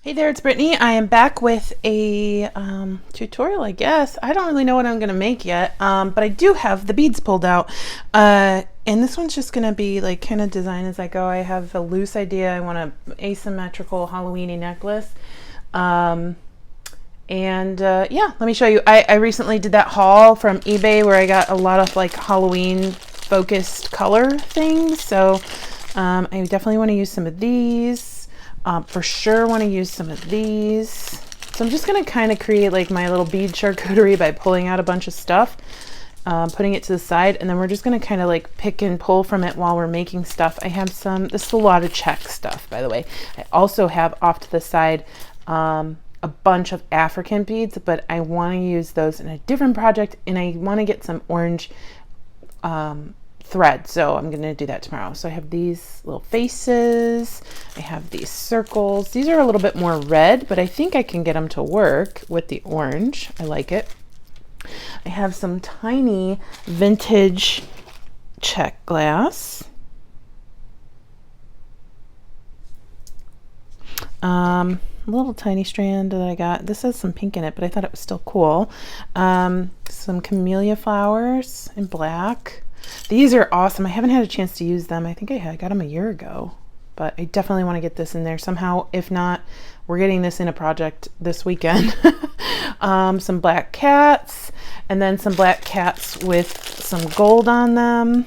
Hey there, it's Brittany. I am back with a tutorial, I guess. I don't really know what I'm going to make yet, but I do have the beads pulled out. And this one's just going to be like kind of design as I go. I have a loose idea. I want an asymmetrical Halloweeny necklace. Yeah, let me show you. I recently did that haul from eBay where I got a lot of like Halloween focused color things. So I definitely want to use some of these. For sure want to use some of these. So I'm just going to kind of create like my little bead charcuterie by pulling out a bunch of stuff, putting it to the side, and then we're just going to kind of like pick and pull from it while we're making stuff. I have this is a lot of check stuff, by the way. I also have off to the side a bunch of African beads, but I want to use those in a different project, and I want to get some orange thread, so I'm going to do that tomorrow. So I have these little faces, I have these circles. These are a little bit more red, but I think I can get them to work with the orange. I like it. I have some tiny vintage check glass. A little tiny strand that I got. This has some pink in it, but I thought it was still cool. Some camellia flowers in black. These are awesome. I haven't had a chance to use them. I think I got them a year ago, but I definitely want to get this in there somehow. If not, we're getting this in a project this weekend. Some black cats, and then some black cats with some gold on them.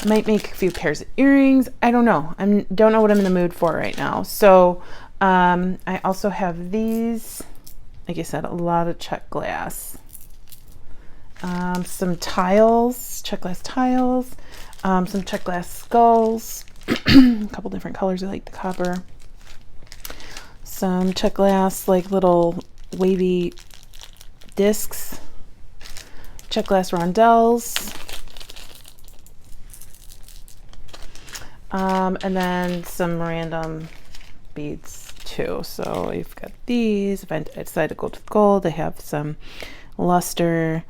I might make a few pairs of earrings. I don't know. I don't know what I'm in the mood for right now. So I also have these, like I said, a lot of check glass. Some tiles, check glass tiles, some check glass skulls, a couple different colors. I like the copper. Some check glass, like little wavy discs, check glass rondelles, and then some random beads too. So you've got these. If I decide to go with gold, I have some luster,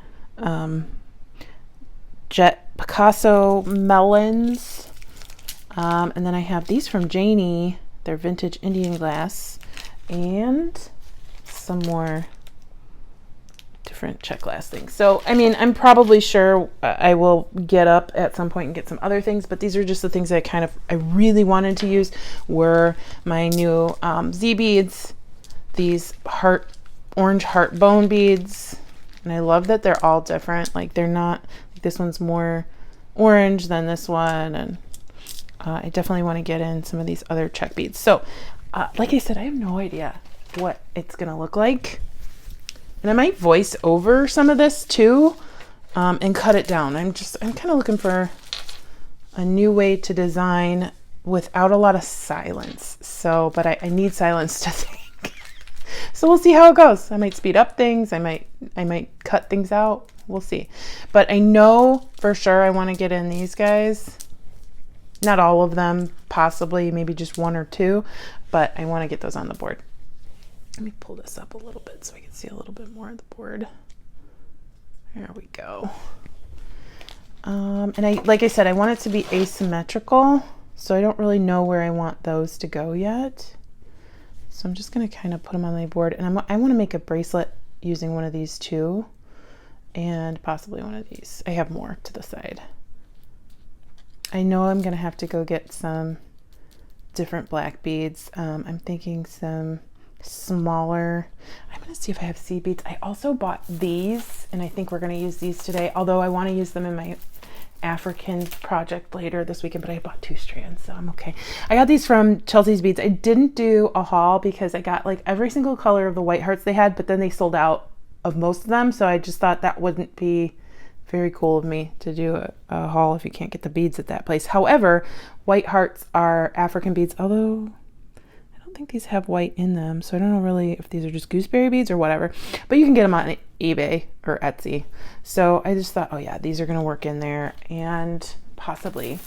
jet Picasso melons, and then I have these from Janie. They're vintage Indian glass, and some more different check glass things. So I mean, I'm probably sure I will get up at some point and get some other things, but these are just the things that I really wanted to use were my new Z beads, these orange heart bone beads. And I love that they're all different. Like they're not, like this one's more orange than this one. And I definitely want to get in some of these other check beads. So like I said, I have no idea what it's going to look like. And I might voice over some of this too and cut it down. I'm kind of looking for a new way to design without a lot of silence. So, but I need silence to think. So we'll see how it goes. I might speed up things. I might cut things out. We'll see. But I know for sure I want to get in these guys. Not all of them, possibly maybe just one or two, but I want to get those on the board. Let me pull this up a little bit so I can see a little bit more of the board. There we go. And like I said, I want it to be asymmetrical, so I don't really know where I want those to go yet. So I'm just going to kind of put them on my board, and I want to make a bracelet using one of these too, and possibly one of these. I have more to the side. I know I'm going to have to go get some different black beads. I'm thinking some smaller. I'm going to see if I have seed beads. I also bought these, and I think we're going to use these today, although I want to use them in my African project later this weekend, but I bought 2 strands, so I'm okay. I got these from Chelsea's Beads. I didn't do a haul because I got like every single color of the white hearts they had, but then they sold out of most of them, so I just thought that wouldn't be very cool of me to do a haul if you can't get the beads at that place. However, white hearts are African beads, although I don't think these have white in them, so I don't know really if these are just gooseberry beads or whatever, but you can get them on eBay or Etsy. So I just thought, oh yeah, these are going to work in there, and possibly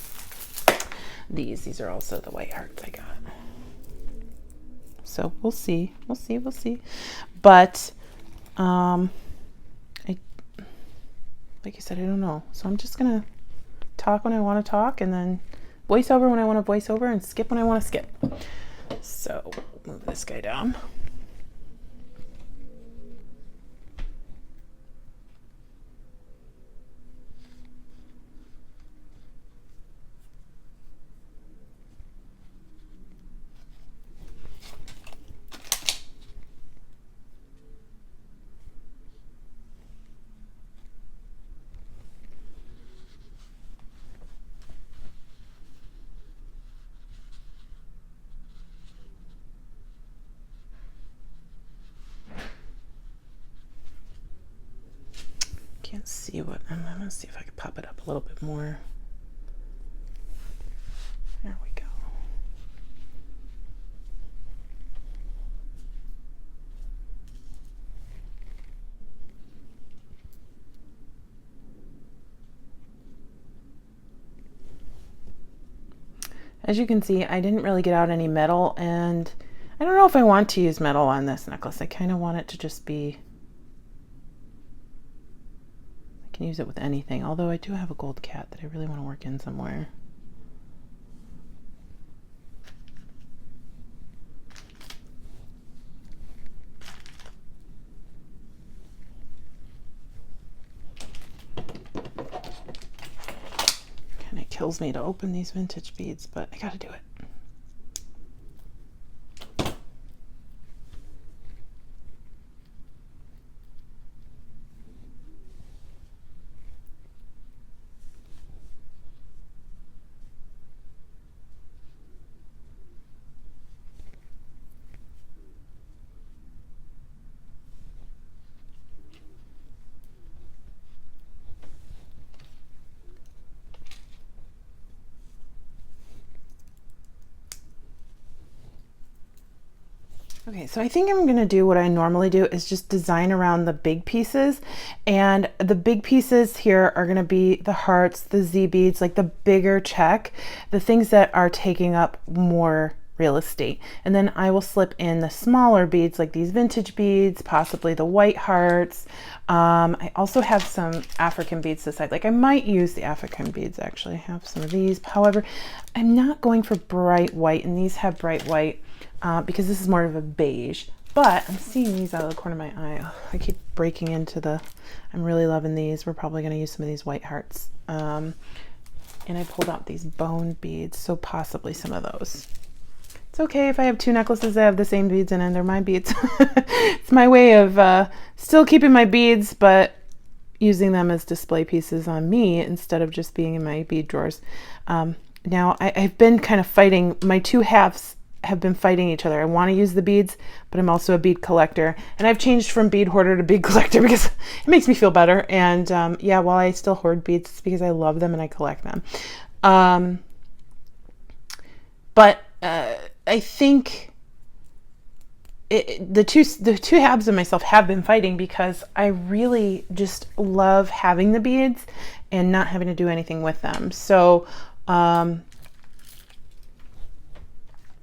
these are also the white hearts I got. So we'll see. But like I said, I don't know. So I'm just going to talk when I want to talk, and then voice over when I want to voice over, and skip when I want to skip. So move this guy down. Can't see what I'm gonna see if I can pop it up a little bit more. There we go. As you can see, I didn't really get out any metal, and I don't know if I want to use metal on this necklace. I kind of want it to just be, I can use it with anything, although I do have a gold cat that I really want to work in somewhere. Kind of kills me to open these vintage beads, but I gotta do it. Okay, so I think I'm gonna do what I normally do, is just design around the big pieces. And the big pieces here are gonna be the hearts, the Z beads, like the bigger check, the things that are taking up more real estate. And then I will slip in the smaller beads, like these vintage beads, possibly the white hearts. I also have some African beads to the side. Like I might use the African beads, actually. I have some of these. However, I'm not going for bright white, and these have bright white. Because this is more of a beige, but I'm seeing these out of the corner of my eye. Oh, I keep breaking into the, I'm really loving these. We're probably going to use some of these white hearts. And I pulled out these bone beads, so possibly some of those. It's okay if I have two necklaces that have the same beads in, and they're my beads. It's my way of still keeping my beads, but using them as display pieces on me instead of just being in my bead drawers. Now, I've been kind of fighting, my two halves have been fighting each other. I want to use the beads, but I'm also a bead collector, and I've changed from bead hoarder to bead collector because it makes me feel better. And yeah, while I still hoard beads, it's because I love them and I collect them. But I think the two halves of myself have been fighting because I really just love having the beads and not having to do anything with them. So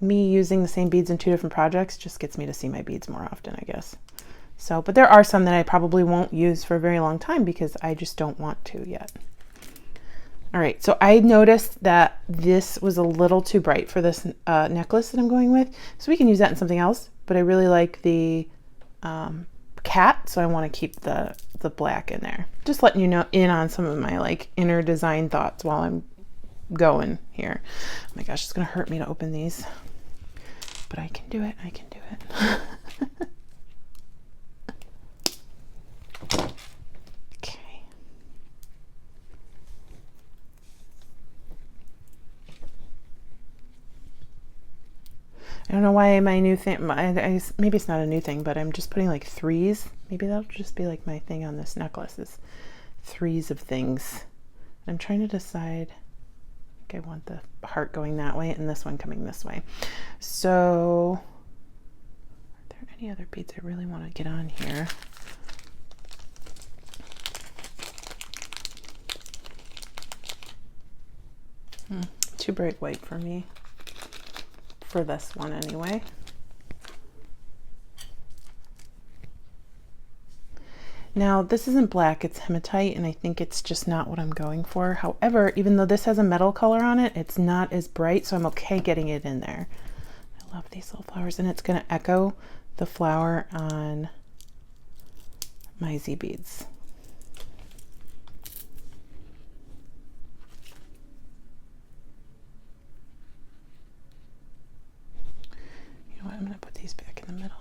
me using the same beads in two different projects just gets me to see my beads more often, I guess. So, but there are some that I probably won't use for a very long time because I just don't want to yet. All right, so I noticed that this was a little too bright for this necklace that I'm going with, so we can use that in something else, but I really like the cat, so I want to keep the black in there. Just letting you know in on some of my like inner design thoughts while I'm going here. Oh my gosh, it's gonna hurt me to open these. But I can do it, I can do it. Okay. I don't know why my new thing, maybe it's not a new thing, but I'm just putting like threes. Maybe that'll just be like my thing on this necklace, is threes of things. I'm trying to decide. I want the heart going that way and this one coming this way. So are there any other beads I really want to get on here? Too bright white for me, for this one anyway. Now this isn't black, it's hematite, and I think it's just not what I'm going for. However, even though this has a metal color on it, it's not as bright, so I'm okay getting it in there. I love these little flowers, and it's going to echo the flower on my Z beads. You know what, I'm going to put these back in the middle.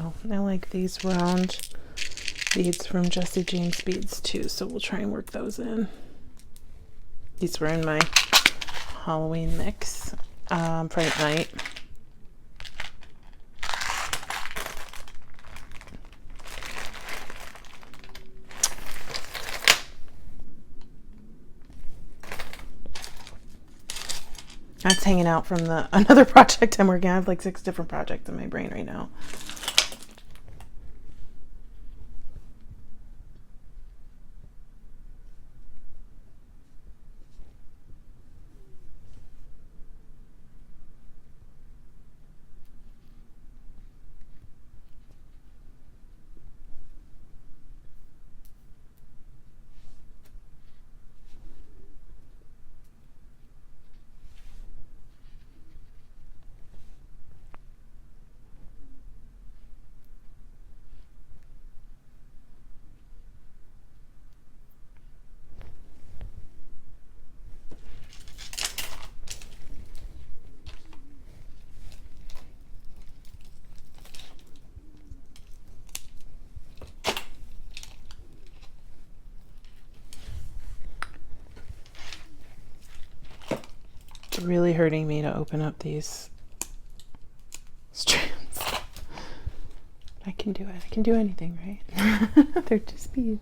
Oh, I like these round beads from Jessie James Beads too, so we'll try and work those in. These were in my Halloween mix Friday night. That's hanging out from another project I'm working on. I have like 6 different projects in my brain right now. It's really hurting me to open up these strands. I can do it. I can do anything, right? They're just beads.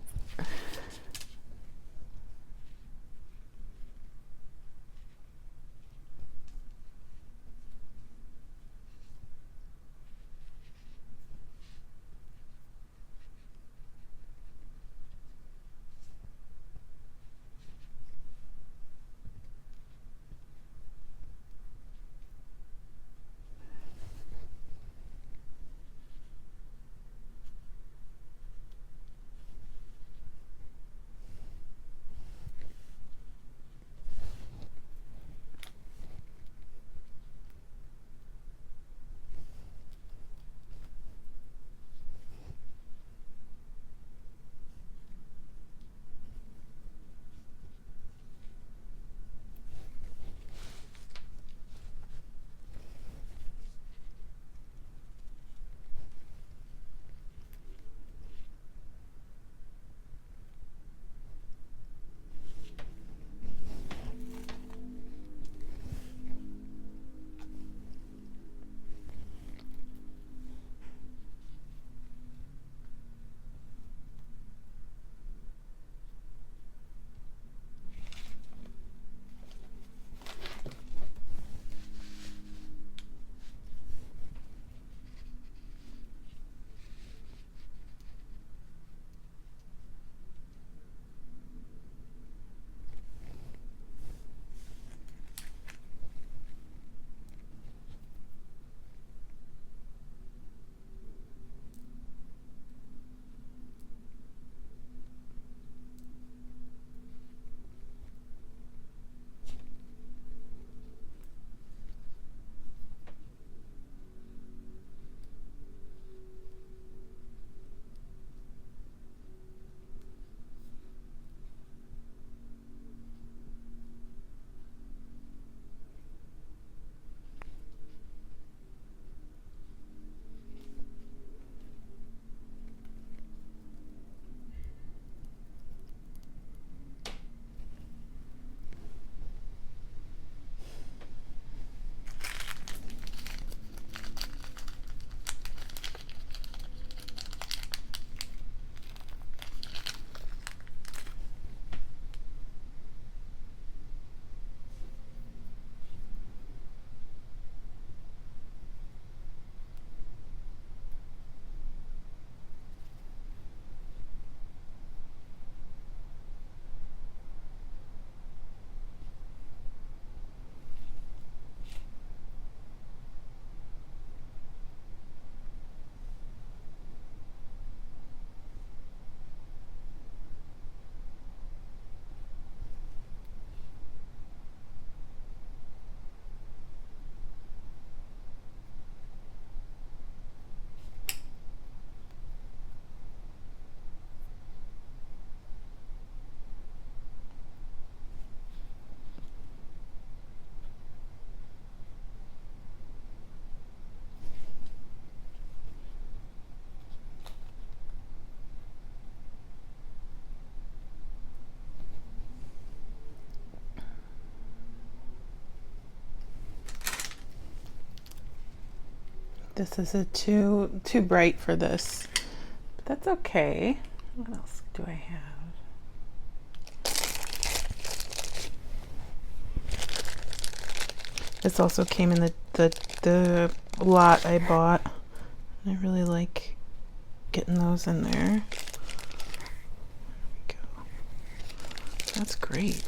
This is too bright for this, but that's okay. What else do I have? This also came in the lot I bought. I really like getting those in there. There we go. That's great.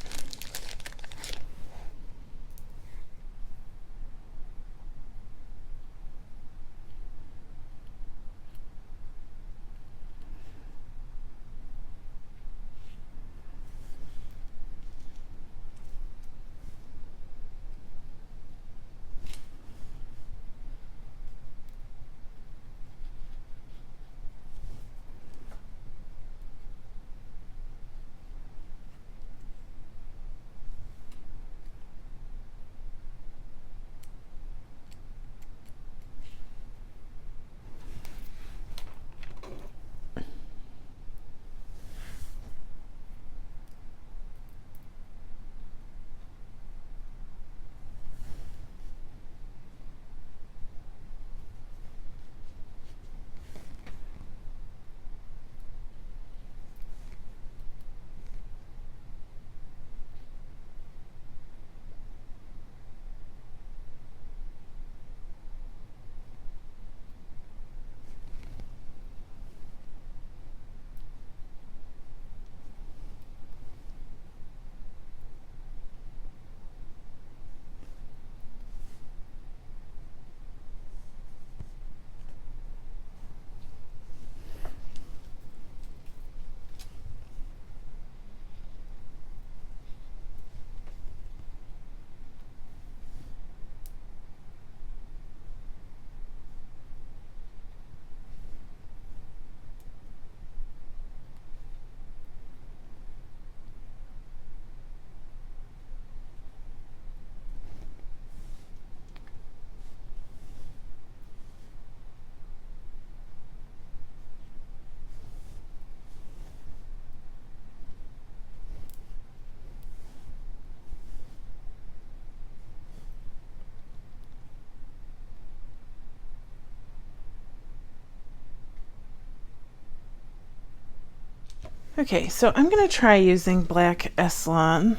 Okay, so I'm going to try using black Eslon. I'm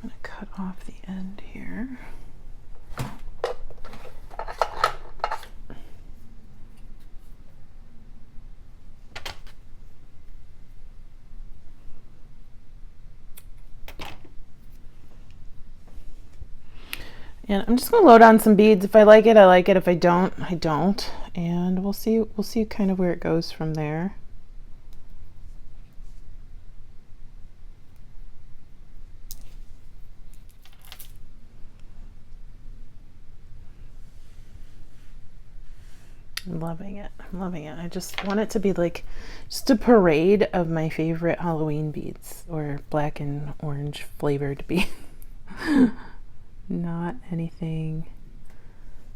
going to cut off the end here. And I'm just going to load on some beads. If I like it, I like it. If I don't, I don't. And we'll see kind of where it goes from there. I'm loving it. I'm loving it. I just want it to be like just a parade of my favorite Halloween beads, or black and orange flavored beads. Not anything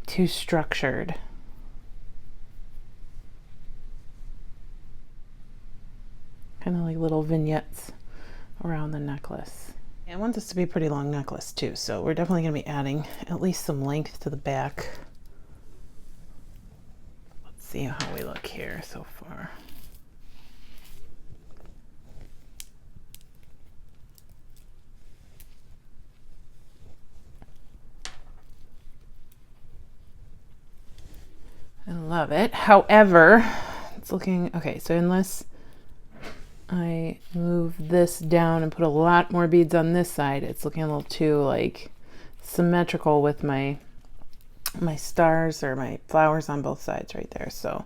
too structured. Kind of like little vignettes around the necklace. I want this to be a pretty long necklace too, so we're definitely going to be adding at least some length to the back. Let's see how we look here so far. I love it. However, it's looking okay. So unless I move this down and put a lot more beads on this side, it's looking a little too like symmetrical with my stars or my flowers on both sides right there. So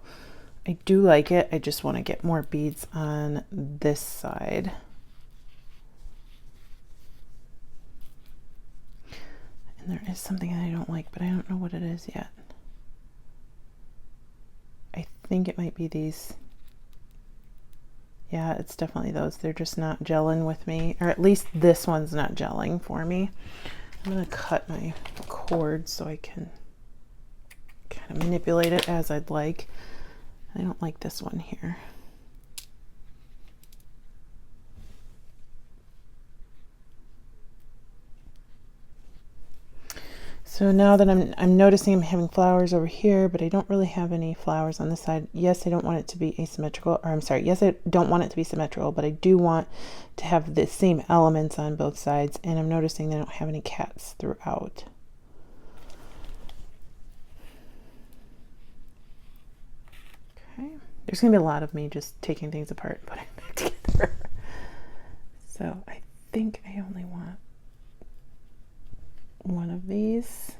I do like it. I just want to get more beads on this side. And there is something that I don't like, but I don't know what it is yet. I think it might be these. Yeah, it's definitely those. They're just not gelling with me, or at least this one's not gelling for me. I'm going to cut my cord so I can kind of manipulate it as I'd like. I don't like this one here. So now that I'm noticing I'm having flowers over here, but I don't really have any flowers on this side. Yes, I don't want it to be asymmetrical, or I'm sorry, yes, I don't want it to be symmetrical, but I do want to have the same elements on both sides, and I'm noticing I don't have any cats throughout. Okay, there's gonna be a lot of me just taking things apart and putting them back together. So I think I only want one of these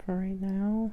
for right now.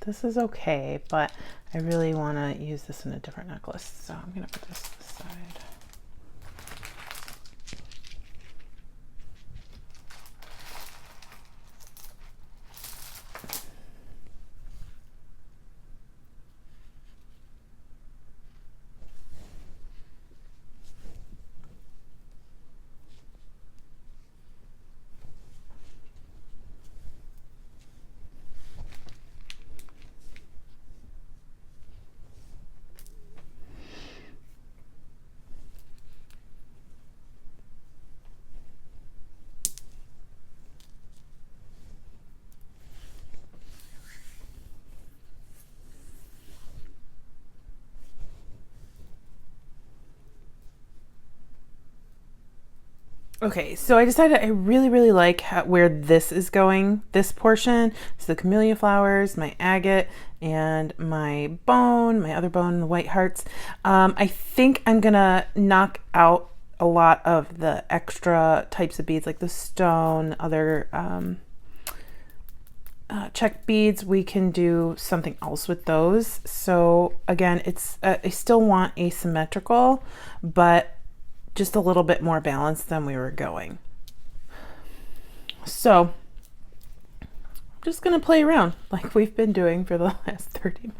This is okay, but I really want to use this in a different necklace, so I'm going to put this aside. Okay, so I decided I really like where this is going. This portion is the camellia flowers, my agate, and my bone, my other bone, the white hearts. I think I'm gonna knock out a lot of the extra types of beads, like the stone, other check beads. We can do something else with those. So again, it's I still want asymmetrical, but just a little bit more balanced than we were going. So I'm just gonna play around like we've been doing for the last 30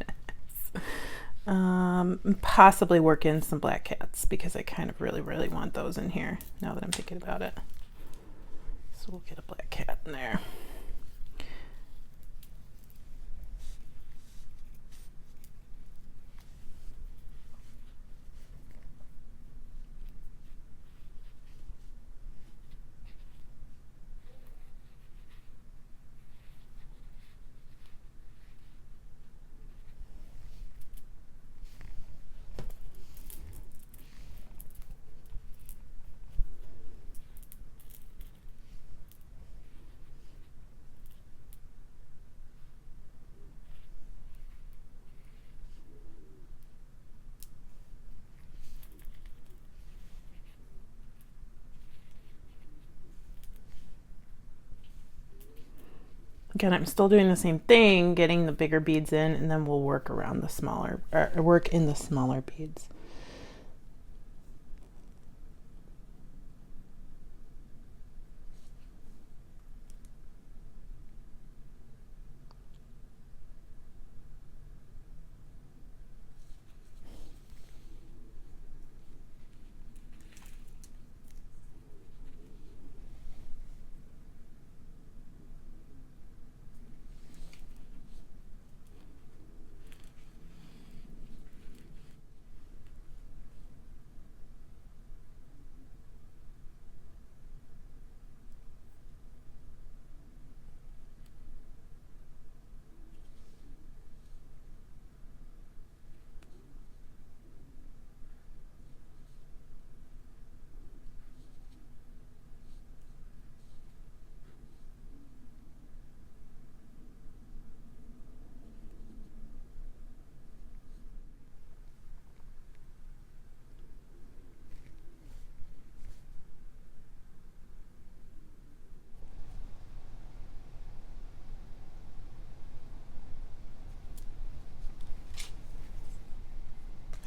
minutes. Possibly work in some black cats because I kind of really want those in here now that I'm thinking about it. So we'll get a black cat in there. Again, I'm still doing the same thing, getting the bigger beads in, and then we'll work around the smaller, or work in the smaller beads.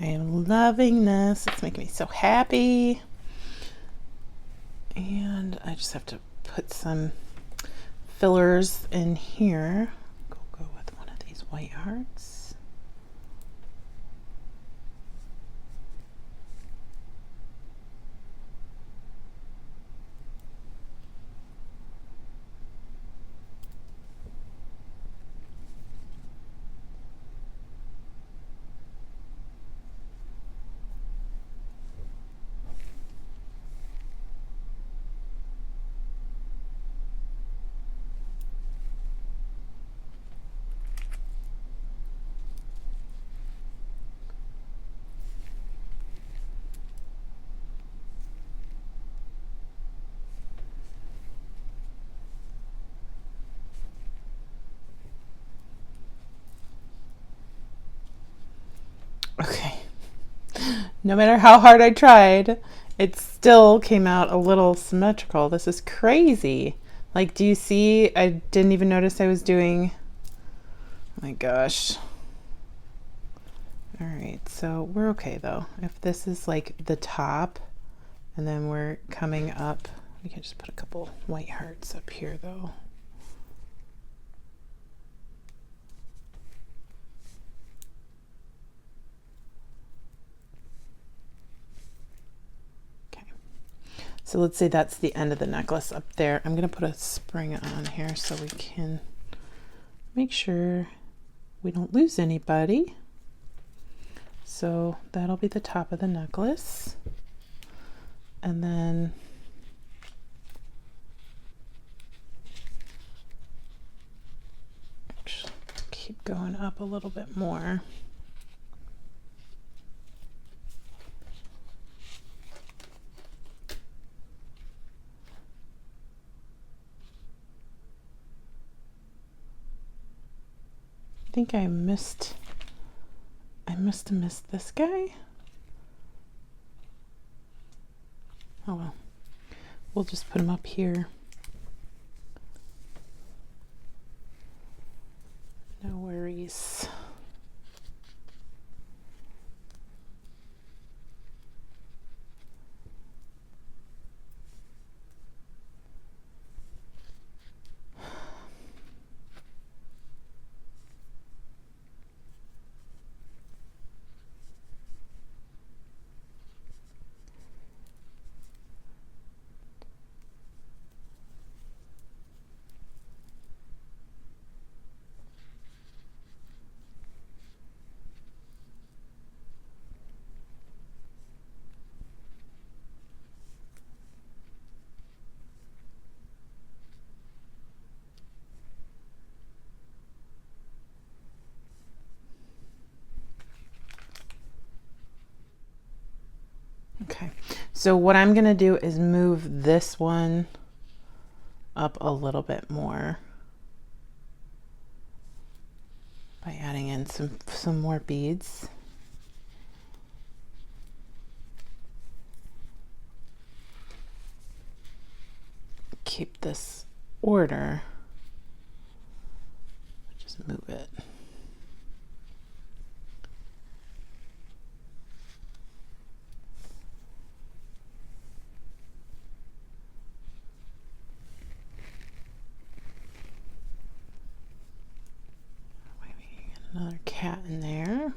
I am loving this. It's making me so happy. And I just have to put some fillers in here. Go with one of these white hearts. Okay. No matter how hard I tried, it still came out a little symmetrical. This is crazy. Like, do you see? I didn't even notice I was doing. Oh my gosh. All right, so we're okay though. If this is like the top and then we're coming up, we can just put a couple white hearts up here though. So let's say that's the end of the necklace up there. I'm gonna put a spring on here so we can make sure we don't lose anybody. So that'll be the top of the necklace. And then actually keep going up a little bit more. I think I must have missed this guy. Oh well, we'll just put him up here. No worries. Okay, so what I'm gonna do is move this one up a little bit more by adding in some more beads. Keep this order. just move it. Maybe get another cat in there.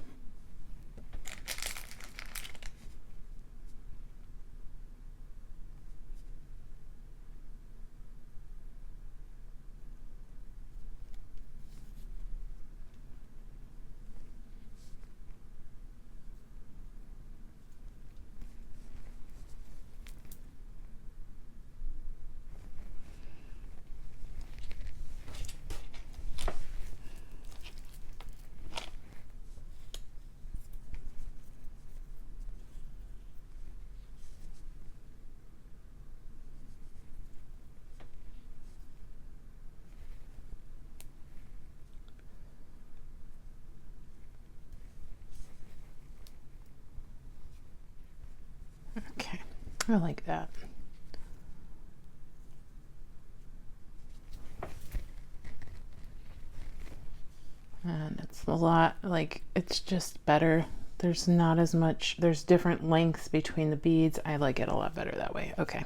Okay, I like that. And it's a lot, like, it's just better. There's not as much, there's different lengths between the beads. I like it a lot better that way. Okay.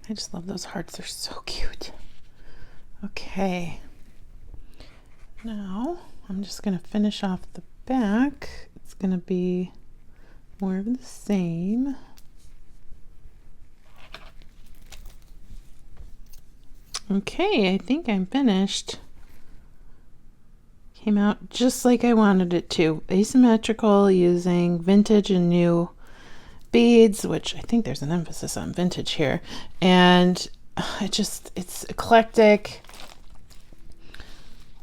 I just love those hearts. They're so cute. Okay. Now I'm just going to finish off the back. It's going to be more of the same. Okay, I think I'm finished. Came out just like I wanted it to. Asymmetrical, using vintage and new beads, which I think there's an emphasis on vintage here. And it's eclectic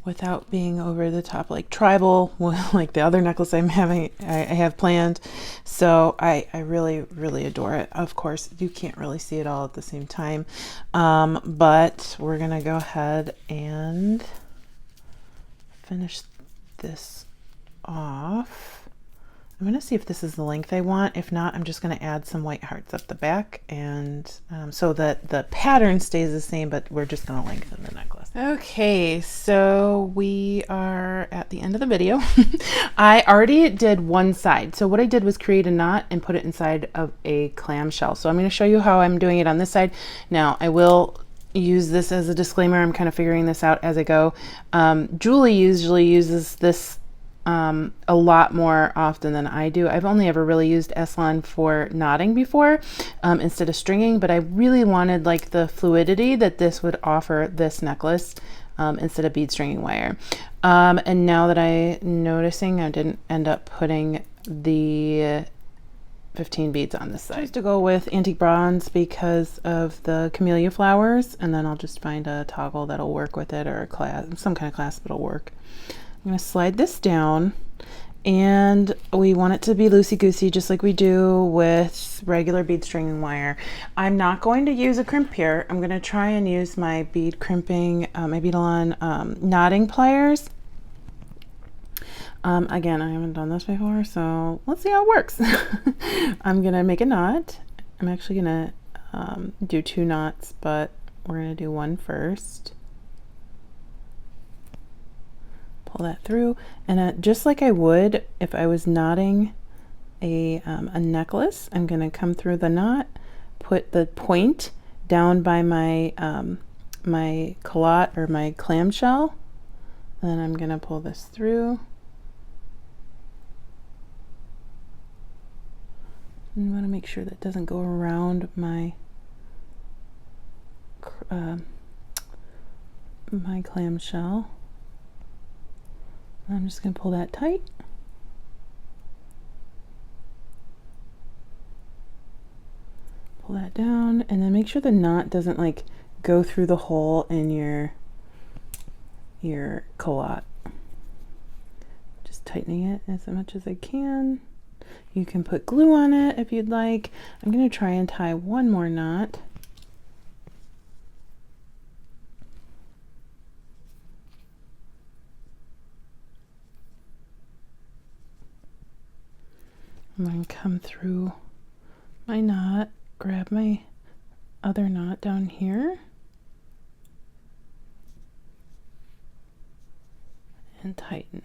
without being over the top, like tribal, like the other necklace I have planned. So I really, really adore it. Of course, you can't really see it all at the same time. But we're gonna go ahead and finish this off. I'm going to see if this is the length I want. If not, I'm just going to add some white hearts up the back, and so that the pattern stays the same, but we're just going to lengthen the necklace. Okay, so we are at the end of the video. I already did one side. So what I did was create a knot and put it inside of a clamshell. So I'm going to show you how I'm doing it on this side. Now I will use this as a disclaimer. I'm kind of figuring this out as I go. Julie usually uses this a lot more often than I do. I've only ever really used S-Lon for knotting before instead of stringing, but I really wanted like the fluidity that this would offer this necklace instead of bead stringing wire. And now that I'm noticing I didn't end up putting the 15 beads on this side. I choose to go with antique bronze because of the camellia flowers, and then I'll just find a toggle that'll work with it, or a clasp, some kind of clasp that'll work. I'm going to slide this down, and we want it to be loosey-goosey just like we do with regular bead stringing wire. I'm not going to use a crimp here. I'm going to try and use my bead crimping, my Beadalon knotting pliers. Again, I haven't done this before, so let's see how it works. I'm going to make a knot. I'm actually going to do 2 knots, but we're going to do one first. Pull that through, and just like I would if I was knotting a necklace, I'm going to come through the knot, put the point down by my my culotte or my clamshell, and then I'm going to pull this through And I want to make sure that doesn't go around my my clamshell. I'm just going to pull that tight. Pull that down, and then make sure the knot doesn't like go through the hole in your culotte. Just tightening it as much as I can. You can put glue on it if you'd like. I'm going to try and tie one more knot. I'm going to come through my knot, grab my other knot down here, and tighten.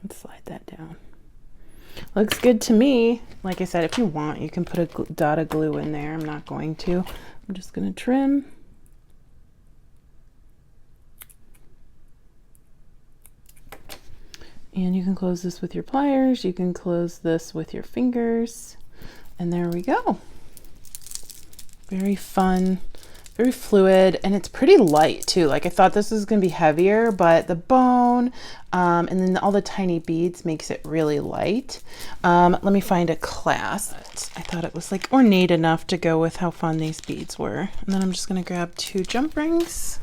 And slide that down. Looks good to me. Like I said, if you want, you can put a dot of glue in there. I'm not going to. I'm just going to trim. And you can close this with your pliers. You can close this with your fingers. And there we go. Very fun. Very fluid, and it's pretty light too. Like I thought this was gonna be heavier, but the bone and then all the tiny beads makes it really light. Let me find a clasp. I thought it was like ornate enough to go with how fun these beads were. And then I'm just gonna grab 2 jump rings.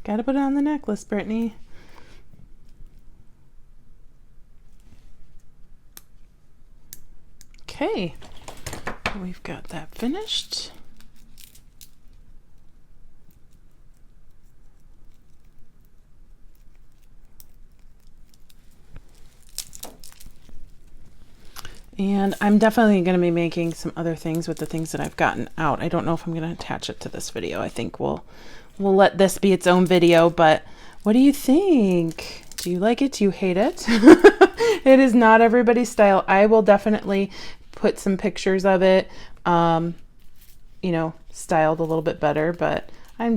Gotta put it on the necklace, Brittany. Okay, we've got that finished. And I'm definitely going to be making some other things with the things that I've gotten out. I don't know if I'm going to attach it to this video. I think we'll let this be its own video, but what do you think? Do you like it? Do you hate it? It is not everybody's style. I will definitely put some pictures of it, you know, styled a little bit better, but I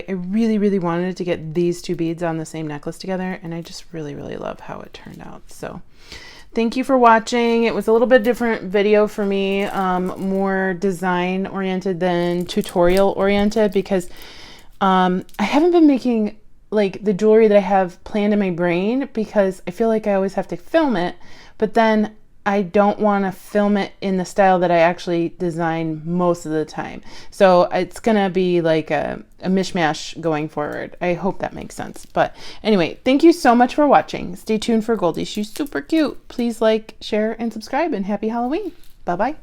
really, really wanted to get these 2 beads on the same necklace together, and I just really, really love how it turned out. So thank you for watching. It was a little bit different video for me, more design oriented than tutorial oriented, because I haven't been making like the jewelry that I have planned in my brain, because I feel like I always have to film it, but then I don't want to film it in the style that I actually design most of the time. So it's gonna be like a mishmash going forward. I hope that makes sense. But anyway, thank you so much for watching. Stay tuned for Goldie. She's super cute. Please like, share, and subscribe, and happy Halloween. Bye-bye.